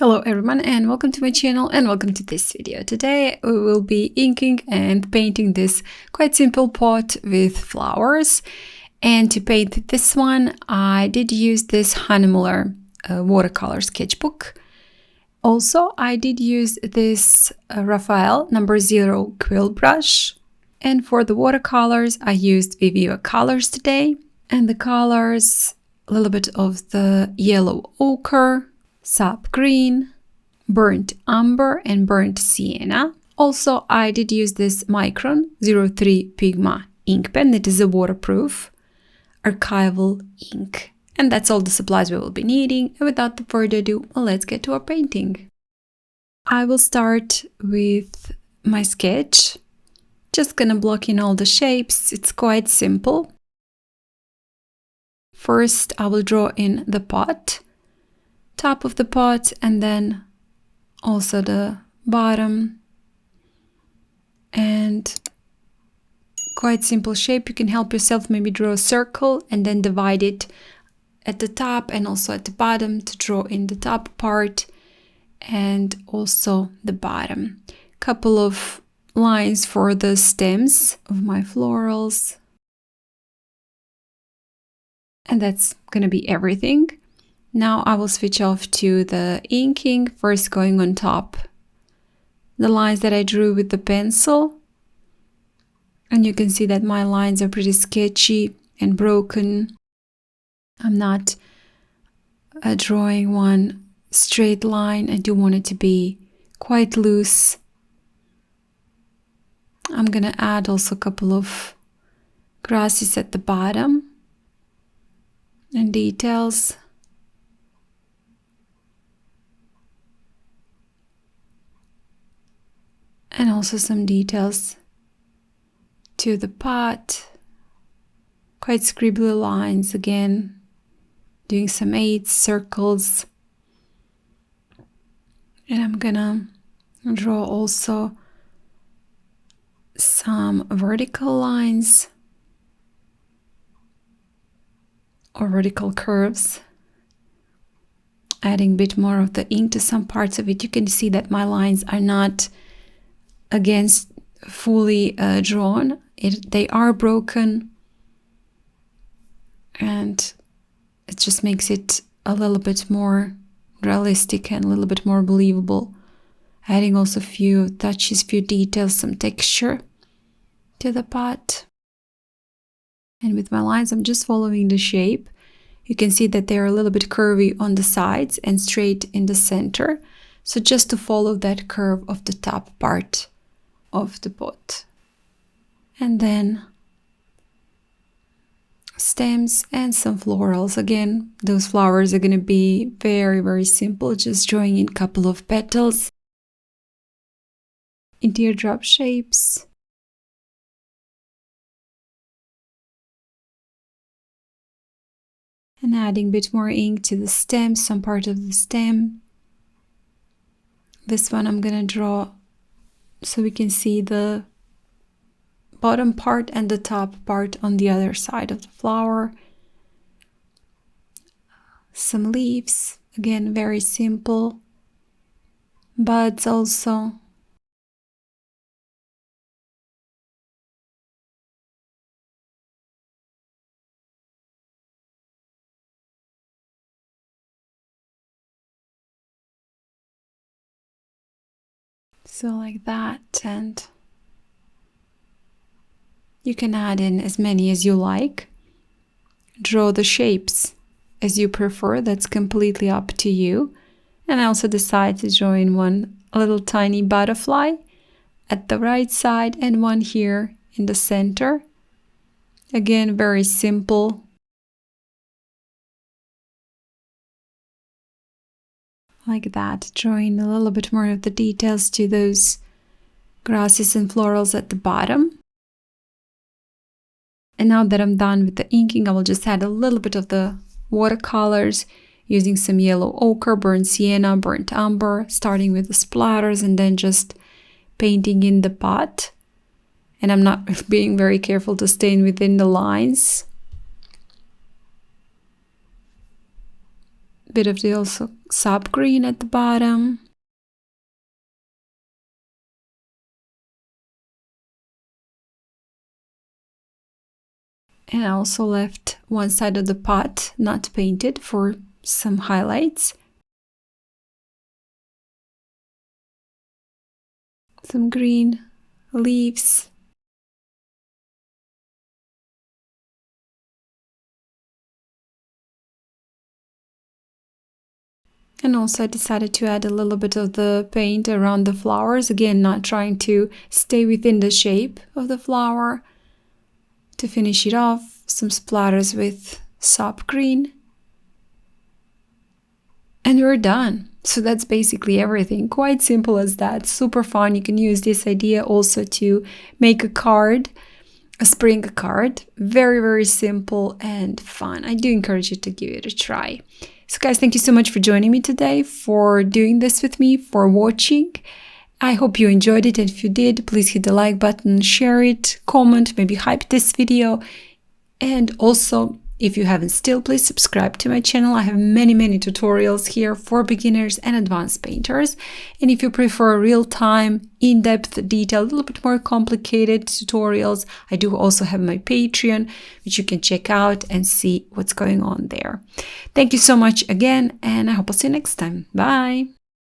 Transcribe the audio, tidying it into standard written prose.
Hello everyone and welcome to my channel and welcome to this video. Today we will be inking and painting this quite simple pot with flowers. And to paint this one I did use this Hahnemuller watercolor sketchbook. Also I did use this Raphael No. 0 quill brush. And for the watercolors I used Viviva colors today. And the colors, a little bit of the yellow ochre, sap green, burnt umber and burnt sienna. Also I did use this Micron 03 Pigma ink pen. It is a waterproof archival ink. And that's all the supplies we will be needing. And without further ado, let's get to our painting. I will start with my sketch. Just gonna block in all the shapes. It's quite simple. First I will draw in the pot, top of the pot, and then also the bottom. And quite simple shape. You can help yourself, maybe draw a circle and then divide it at the top and also at the bottom to draw in the top part and also the bottom. Couple of lines for the stems of my florals. And that's gonna be everything. Now I will switch off to the inking, first going on top the lines that I drew with the pencil. And you can see that my lines are pretty sketchy and broken. I'm not drawing one straight line. I do want it to be quite loose. I'm gonna add also a couple of grasses at the bottom and details. And also some details to the pot. Quite scribbly lines again. Doing some 8 circles. And I'm gonna draw also some vertical lines or vertical curves. Adding a bit more of the ink to some parts of it. You can see that my lines are not against fully drawn. They are broken, and it just makes it a little bit more realistic and a little bit more believable. Adding also a few touches, few details, some texture to the pot. And with my lines I'm just following the shape. You can see that they're a little bit curvy on the sides and straight in the center. So just to follow that curve of the top part of the pot. And then stems and some florals. Again, those flowers are going to be very simple, just drawing in a couple of petals in teardrop shapes. And adding a bit more ink to the stem, some part of the stem. This one I'm going to draw so we can see the bottom part and the top part on the other side of the flower. Some leaves, again very simple. Buds also. So like that, and you can add in as many as you like. Draw the shapes as you prefer, that's completely up to you. And I also decided to draw in one little tiny butterfly at the right side and one here in the center. Again, very simple. Like that, drawing a little bit more of the details to those grasses and florals at the bottom. And now that I'm done with the inking, I will just add a little bit of the watercolors using some yellow ochre, burnt sienna, burnt umber, starting with the splatters and then just painting in the pot. And I'm not being very careful to stay within the lines. Bit of the also sap green at the bottom. And I also left one side of the pot not painted for some highlights. Some green leaves. And also I decided to add a little bit of the paint around the flowers. Again, not trying to stay within the shape of the flower. To finish it off, some splatters with sap green. And we're done. So that's basically everything. Quite simple as that. Super fun. You can use this idea also to make a card, a spring card. Very, very simple and fun. I do encourage you to give it a try. So guys, thank you so much for joining me today, for doing this with me, for watching. I hope you enjoyed it, and if you did, please hit the like button, share it, comment, maybe hype this video. And also, if you haven't still, please subscribe to my channel. I have many tutorials here for beginners and advanced painters. And if you prefer real-time, in-depth, detailed, a little bit more complicated tutorials, I do also have my Patreon, which you can check out and see what's going on there. Thank you so much again, and I hope I'll see you next time. Bye!